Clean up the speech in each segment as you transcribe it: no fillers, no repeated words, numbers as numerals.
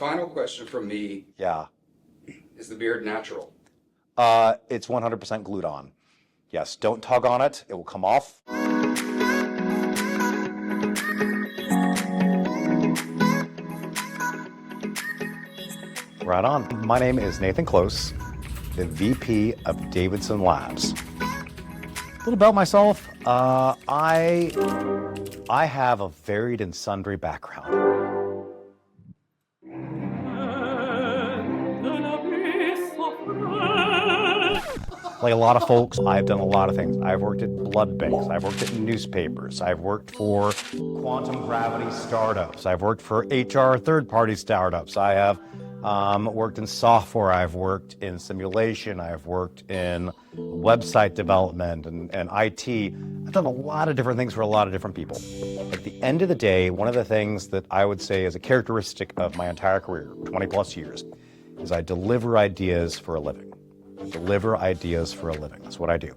Final question from me. Yeah. Is the beard natural? It's 100% glued on. Yes, don't tug on it. It will come off. Right on. My name is Nathan Klose, the VP of Davidson Labs. A little about myself. I have a varied and sundry background. Like a lot of folks, I've done a lot of things. I've worked at blood banks. I've worked at newspapers. I've worked for quantum gravity startups. I've worked for HR third-party startups. I have worked in software. I've worked in simulation. I've worked in website development and IT. I've done a lot of different things for a lot of different people. At the end of the day, one of the things that I would say is a characteristic of my entire career, 20 plus years, is I deliver ideas for a living. Deliver ideas for a living. That's what I do.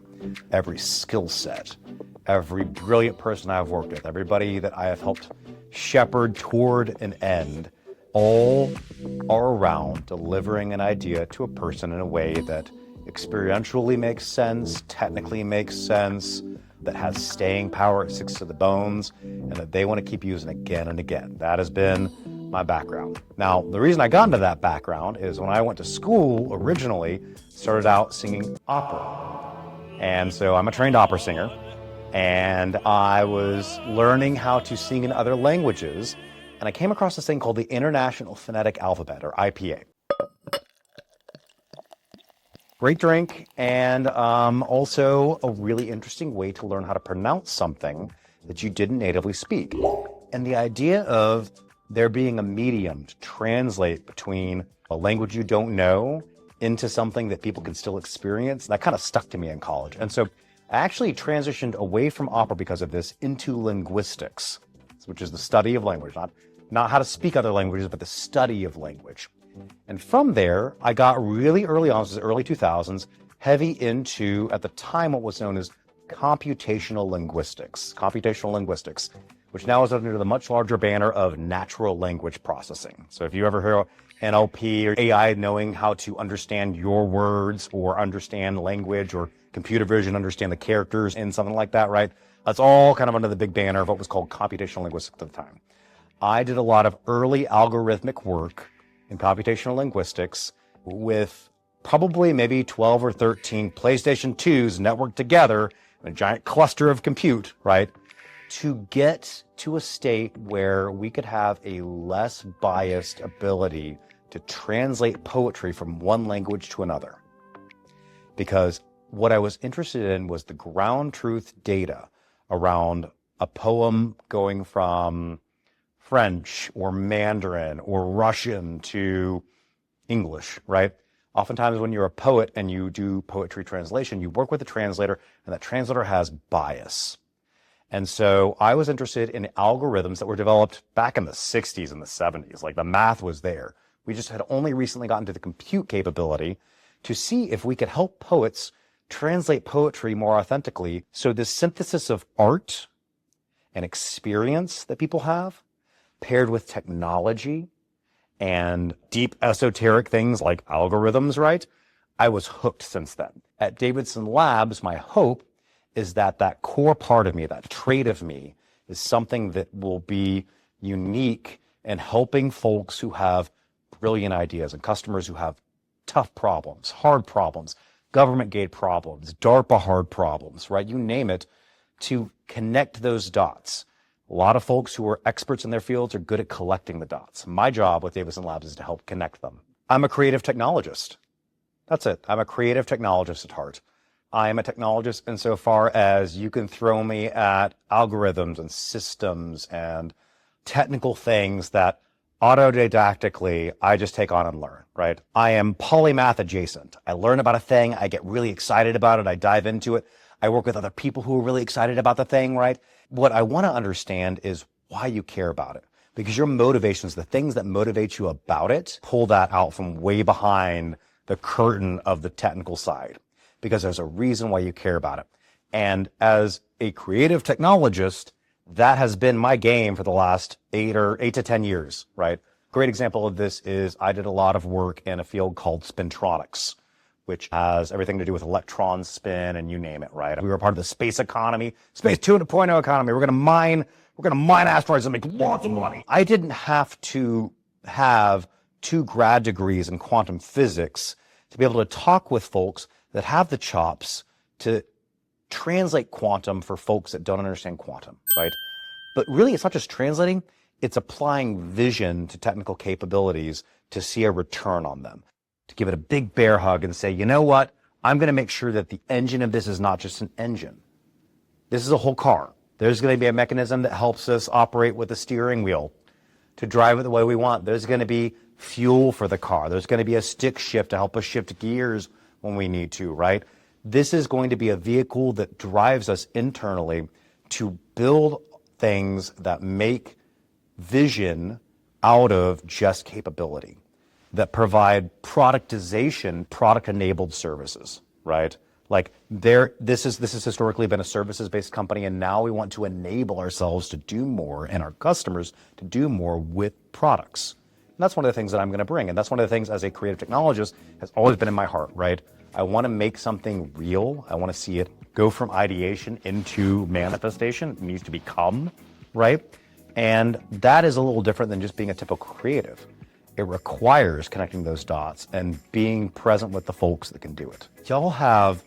Every skill set, every brilliant person I've worked with, everybody that I have helped shepherd toward an end, all are around delivering an idea to a person in a way that experientially makes sense, technically makes sense, that has staying power, it sticks to the bones, and that they want to keep using again and again. That has been my background. Now, the reason I got into that background is when I went to school originally, started out singing opera. And so I'm a trained opera singer, and I was learning how to sing in other languages, and I came across this thing called the International Phonetic Alphabet, or IPA. Great drink, and also a really interesting way to learn how to pronounce something that you didn't natively speak. And the idea of there being a medium to translate between a language you don't know into something that people can still experience, that kind of stuck to me in college. And so I actually transitioned away from opera because of this into linguistics, which is the study of language, not how to speak other languages, but the study of language. And from there, I got really early on, this was the early 2000s, heavy into, at the time, what was known as computational linguistics, which now is under the much larger banner of natural language processing. So if you ever hear NLP or AI knowing how to understand your words or understand language or computer vision, understand the characters in something like that, right? That's all kind of under the big banner of what was called computational linguistics at the time. I did a lot of early algorithmic work in computational linguistics with probably maybe 12 or 13 PlayStation 2s networked together in a giant cluster of compute, right? To get to a state where we could have a less biased ability to translate poetry from one language to another. Because what I was interested in was the ground truth data around a poem going from French or Mandarin or Russian to English, right? Oftentimes when you're a poet and you do poetry translation, you work with a translator, and that translator has bias. And so I was interested in algorithms that were developed back in the 60s and the 70s. Like the math was there. We just had only recently gotten to the compute capability to see if we could help poets translate poetry more authentically. So this synthesis of art and experience that people have, paired with technology and deep esoteric things like algorithms, right? I was hooked since then. At Davidson Labs, my hope is that that core part of me, that trait of me, is something that will be unique in helping folks who have brilliant ideas and customers who have tough problems, hard problems, government gate problems, DARPA hard problems, right? You name it, to connect those dots. A lot of folks who are experts in their fields are good at collecting the dots. My job with Davidson Labs is to help connect them. I'm a creative technologist. That's it. I'm a creative technologist at heart. I am a technologist insofar as you can throw me at algorithms and systems and technical things that autodidactically I just take on and learn, right? I am polymath adjacent. I learn about a thing, I get really excited about it, I dive into it. I work with other people who are really excited about the thing, right? What I want to understand is why you care about it. Because your motivations, the things that motivate you about it, pull that out from way behind the curtain of the technical side. Because there's a reason why you care about it. And as a creative technologist, that has been my game for the last 8 to 10 years, right? Great example of this is I did a lot of work in a field called spintronics, which has everything to do with electron spin and you name it, right? We were part of the space economy, space 2.0 economy. We're going to mine asteroids and make lots of money. I didn't have to have 2 grad degrees in quantum physics to be able to talk with folks that have the chops to translate quantum for folks that don't understand quantum, right? But really, it's not just translating, it's applying vision to technical capabilities to see a return on them, to give it a big bear hug and say, you know what? I'm going to make sure that the engine of this is not just an engine. This is a whole car. There's going to be a mechanism that helps us operate with the steering wheel to drive it the way we want. There's going to be fuel for the car. There's going to be a stick shift to help us shift gears when we need to, right? This is going to be a vehicle that drives us internally to build things that make vision out of just capability, that provide productization, product-enabled services, right? Like this has historically been a services-based company, and now we want to enable ourselves to do more and our customers to do more with products. And that's one of the things that I'm going to bring, and that's one of the things as a creative technologist has always been in my heart, right? I want to make something real. I want to see it go from ideation into manifestation. It needs to become, right? And that is a little different than just being a typical creative. It requires connecting those dots and being present with the folks that can do it. Y'all have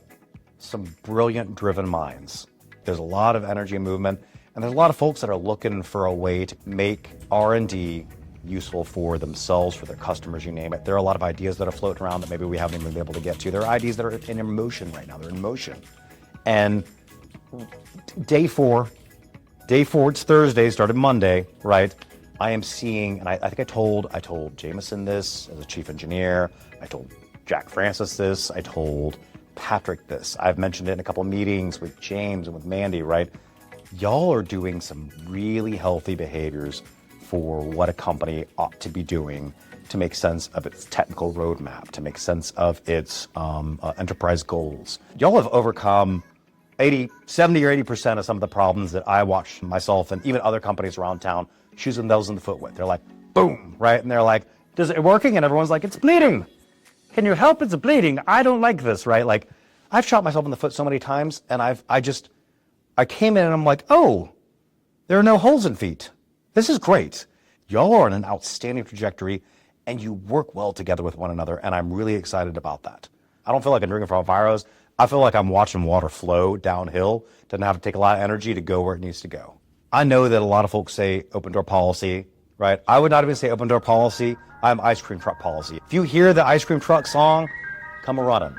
some brilliant, driven minds. There's a lot of energy and movement, and there's a lot of folks that are looking for a way to make R&D useful for themselves, for their customers, you name it. There are a lot of ideas that are floating around that maybe we haven't even been able to get to. There are ideas that are in motion right now. They're in motion. And day four, it's Thursday, started Monday, right? I am seeing, and I think I told Jameson this as a chief engineer. I told Jack Francis this. I told Patrick this. I've mentioned it in a couple of meetings with James and with Mandy, right? Y'all are doing some really healthy behaviors for what a company ought to be doing to make sense of its technical roadmap, to make sense of its enterprise goals. Y'all have overcome 70 or 80% of some of the problems that I watch myself and even other companies around town shooting themselves in the foot with. They're like, boom, right? And they're like, is it working? And everyone's like, it's bleeding. Can you help? It's bleeding. I don't like this, right? Like, I've shot myself in the foot so many times, and I came in and I'm like, oh, there are no holes in feet. This is great. Y'all are on an outstanding trajectory, and you work well together with one another, and I'm really excited about that. I don't feel like I'm drinking from a fire hose. I feel like I'm watching water flow downhill. Doesn't have to take a lot of energy to go where it needs to go. I know that a lot of folks say open door policy, right? I would not even say open door policy. I'm ice cream truck policy. If you hear the ice cream truck song, come a running.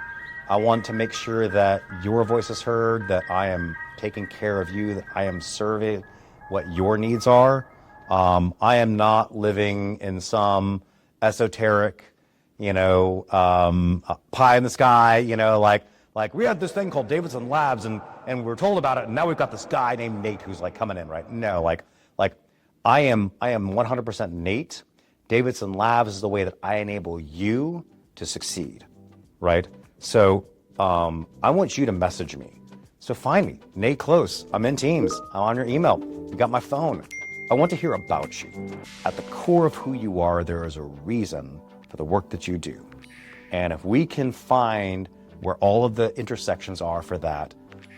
I want to make sure that your voice is heard, that I am taking care of you, that I am serving what your needs are. I am not living in some esoteric, pie in the sky, like we had this thing called Davidson Labs and we're told about it, and now we've got this guy named Nate who's like coming in, right? No, like I am 100% Nate. Davidson Labs is the way that I enable you to succeed, right? So I want you to message me. So find me, Nate Klose. I'm in Teams. I'm on your email. You got my phone. I want to hear about you. At the core of who you are, there is a reason for the work that you do. And if we can find where all of the intersections are for that,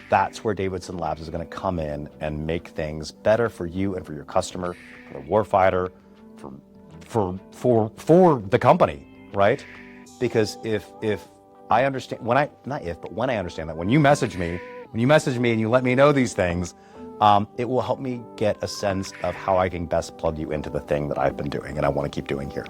that's where Davidson Labs is going to come in and make things better for you and for your customer, for the warfighter, for the company, right? Because if I understand, when I understand that, when you message me and you let me know these things, it will help me get a sense of how I can best plug you into the thing that I've been doing and I want to keep doing here.